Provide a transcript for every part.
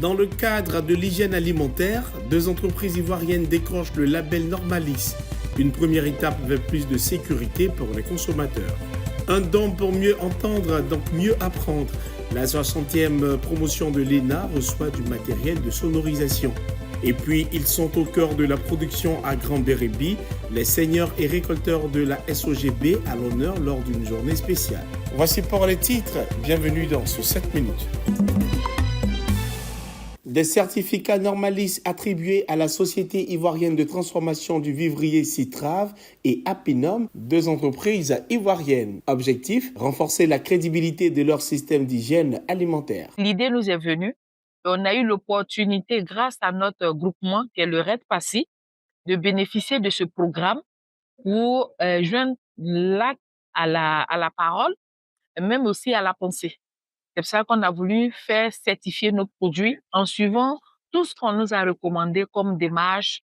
Dans le cadre de l'hygiène alimentaire, 2 entreprises ivoiriennes décrochent le label Normalis, une première étape vers plus de sécurité pour les consommateurs. Un don pour mieux entendre, donc mieux apprendre. La 60e promotion de l'ENA reçoit du matériel de sonorisation. Et puis, ils sont au cœur de la production à Grand Bérébi, les seigneurs et récolteurs de la SOGB à l'honneur lors d'une journée spéciale. Voici pour les titres, bienvenue dans ce 7 minutes. Des certificats Normalis attribués à la Société ivoirienne de transformation du vivrier Citrave et Apinom, 2 entreprises ivoiriennes. Objectif, renforcer la crédibilité de leur système d'hygiène alimentaire. L'idée nous est venue. On a eu l'opportunité, grâce à notre groupement, qui est le RED PASSI, de bénéficier de ce programme pour joindre l'acte à la parole, même aussi à la pensée. C'est pour ça qu'on a voulu faire certifier nos produits en suivant tout ce qu'on nous a recommandé comme démarche,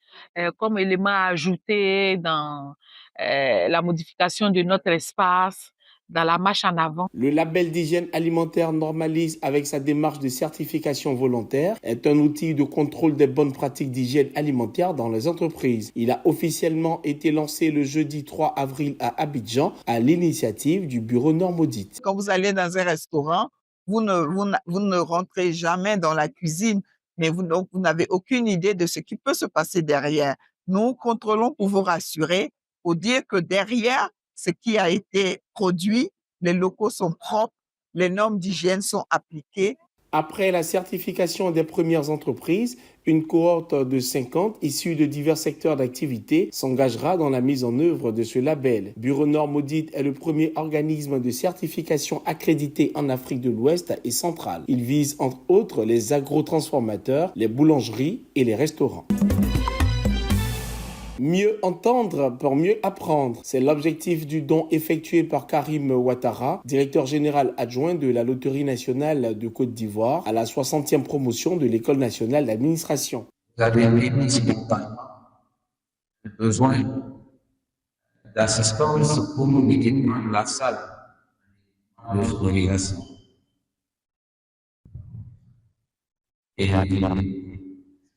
comme élément à ajouter dans la modification de notre espace, dans la marche en avant. Le label d'hygiène alimentaire Normalis, avec sa démarche de certification volontaire, est un outil de contrôle des bonnes pratiques d'hygiène alimentaire dans les entreprises. Il a officiellement été lancé le jeudi 3 avril à Abidjan à l'initiative du bureau Normaudit. Quand vous allez dans un restaurant, vous ne rentrez jamais dans la cuisine, mais vous n'avez aucune idée de ce qui peut se passer derrière. Nous contrôlons pour vous rassurer, pour dire que derrière ce qui a été produit, les locaux sont propres, les normes d'hygiène sont appliquées. Après la certification des premières entreprises, une cohorte de 50 issus de divers secteurs d'activité s'engagera dans la mise en œuvre de ce label. Bureau Normaudit est le premier organisme de certification accrédité en Afrique de l'Ouest et centrale. Il vise entre autres les agrotransformateurs, les boulangeries et les restaurants. Mieux entendre pour mieux apprendre. C'est l'objectif du don effectué par Karim Ouattara, directeur général adjoint de la Loterie nationale de Côte d'Ivoire, à la 60e promotion de l'École nationale d'administration. Vous avez principalement besoin d'assistance pour nous guider dans la salle de sonorisation. Et je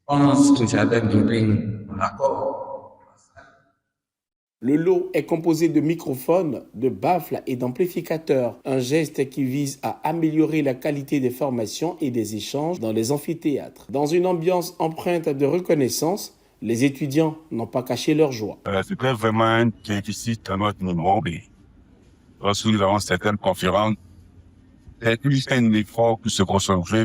pense que j'avais donné un accord. Le lot est composé de microphones, de baffles et d'amplificateurs, un geste qui vise à améliorer la qualité des formations et des échanges dans les amphithéâtres. Dans une ambiance empreinte de reconnaissance, les étudiants n'ont pas caché leur joie. C'était vraiment un déficit à notre niveau. Lorsque nous avons certaines conférences, c'est plus un effort pour se concentrer.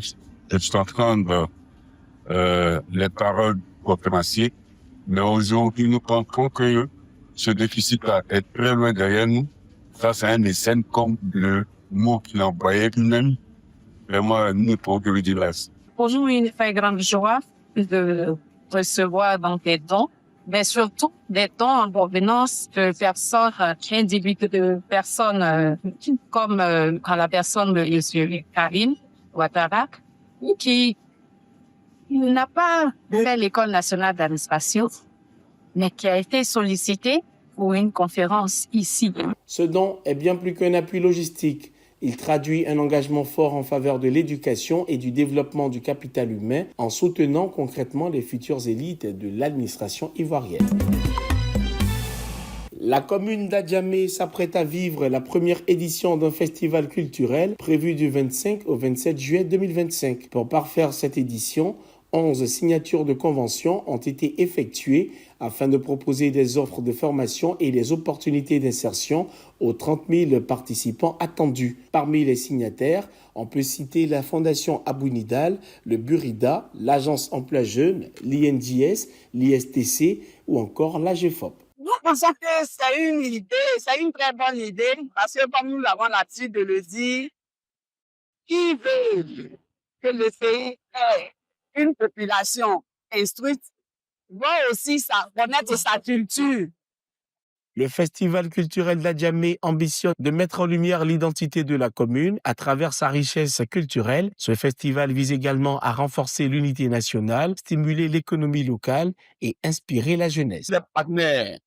Je suis en train de les paroles conférenciers, mais aujourd'hui, nous pensons que ce déficit-là est très loin derrière nous. Ça, c'est un des scènes comme le mot qu'il employait lui-même. Vraiment, nous ne pouvons que lui dire merci. Pour nous, il fait grande joie de recevoir donc des dons, mais surtout des dons en provenance de personnes individuelles, de personnes comme quand la personne de M. Karim Ouattara, qui n'a pas fait l'École nationale d'administration, mais qui a été sollicité pour une conférence ici. Ce don est bien plus qu'un appui logistique. Il traduit un engagement fort en faveur de l'éducation et du développement du capital humain en soutenant concrètement les futures élites de l'administration ivoirienne. La commune d'Adjamé s'apprête à vivre la première édition d'un festival culturel prévu du 25 au 27 juillet 2025. Pour parfaire cette édition, 11 signatures de conventions ont été effectuées afin de proposer des offres de formation et des opportunités d'insertion aux 30 000 participants attendus. Parmi les signataires, on peut citer la Fondation Abou Nidal, le Burida, l'Agence Emploi Jeune, l'INJS, l'ISTC ou encore l'AGFOP. Nous pensons que c'est une idée, c'est une très bonne idée, parce que comme nous l'avons l'habitude de le dire, qui veut que le pays ait une population instruite doit aussi connaître sa culture. Le Festival culturel d'Adjamé ambitionne de mettre en lumière l'identité de la commune à travers sa richesse culturelle. Ce festival vise également à renforcer l'unité nationale, stimuler l'économie locale et inspirer la jeunesse. Les partenaires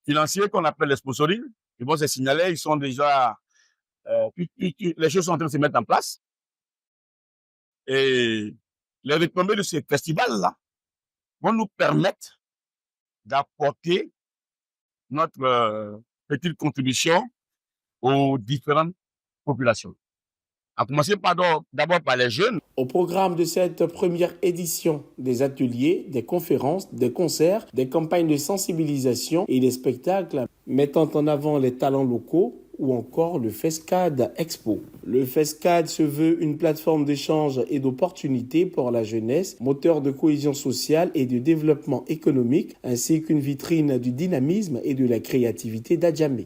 financiers qu'on appelle les sponsoring, ils vont se signaler, ils sont déjà, les choses sont en train de se mettre en place. Et les retombées de ces festivals-là vont nous permettre d'apporter notre petite contribution aux différentes populations. À commencer d'abord par les jeunes. Au programme de cette première édition, des ateliers, des conférences, des concerts, des campagnes de sensibilisation et des spectacles mettant en avant les talents locaux ou encore le FESCAD Expo. Le FESCAD se veut une plateforme d'échange et d'opportunités pour la jeunesse, moteur de cohésion sociale et de développement économique, ainsi qu'une vitrine du dynamisme et de la créativité d'Adjamé.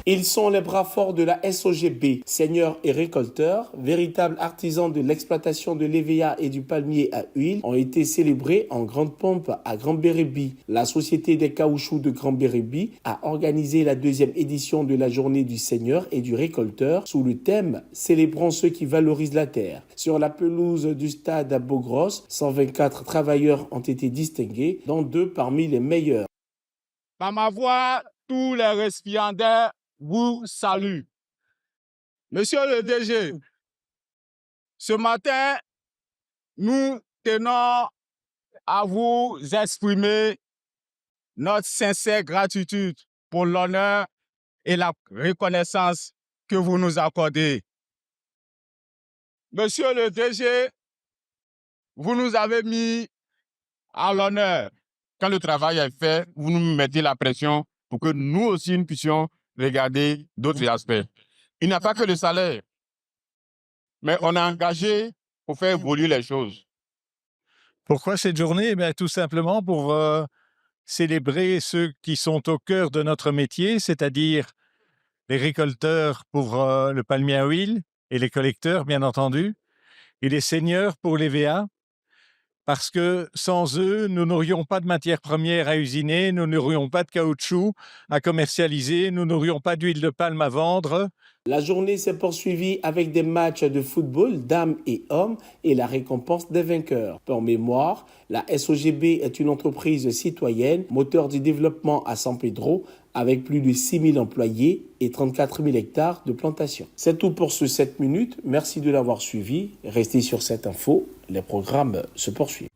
Ils sont les bras forts de la SOGB, seigneurs et récolteurs, véritables artisans de l'exploitation de l'EVA et du palmier à huile, ont été célébrés en grande pompe à Grand-Bérébi. La Société des caoutchoucs de Grand-Bérébi a organisé la 2e édition de la journée du seigneur et du récolteur sous le thème « Célébrons ceux qui valorisent la terre ». Sur la pelouse du stade à Beaugrosse, 124 travailleurs ont été distingués, dont 2 parmi les meilleurs. Par ma voix, tous les récipiendaires vous salue. Monsieur le DG, ce matin, nous tenons à vous exprimer notre sincère gratitude pour l'honneur et la reconnaissance que vous nous accordez. Monsieur le DG, vous nous avez mis à l'honneur. Quand le travail est fait, vous nous mettez la pression pour que nous aussi nous puissions regarder d'autres aspects. Il n'y a pas que le salaire, mais on est engagé pour faire évoluer les choses. Pourquoi cette journée? Tout simplement pour célébrer ceux qui sont au cœur de notre métier, c'est-à-dire les récolteurs pour le palmier à huile et les collecteurs, bien entendu, et les seigneurs pour l'EVA, parce que sans eux, nous n'aurions pas de matières premières à usiner, nous n'aurions pas de caoutchouc à commercialiser, nous n'aurions pas d'huile de palme à vendre. La journée s'est poursuivie avec des matchs de football, dames et hommes, et la récompense des vainqueurs. Pour mémoire, la SOGB est une entreprise citoyenne, moteur du développement à San Pedro, avec plus de 6 000 employés et 34 000 hectares de plantations. C'est tout pour ce 7 minutes. Merci de l'avoir suivi. Restez sur cette info. Les programmes se poursuivent.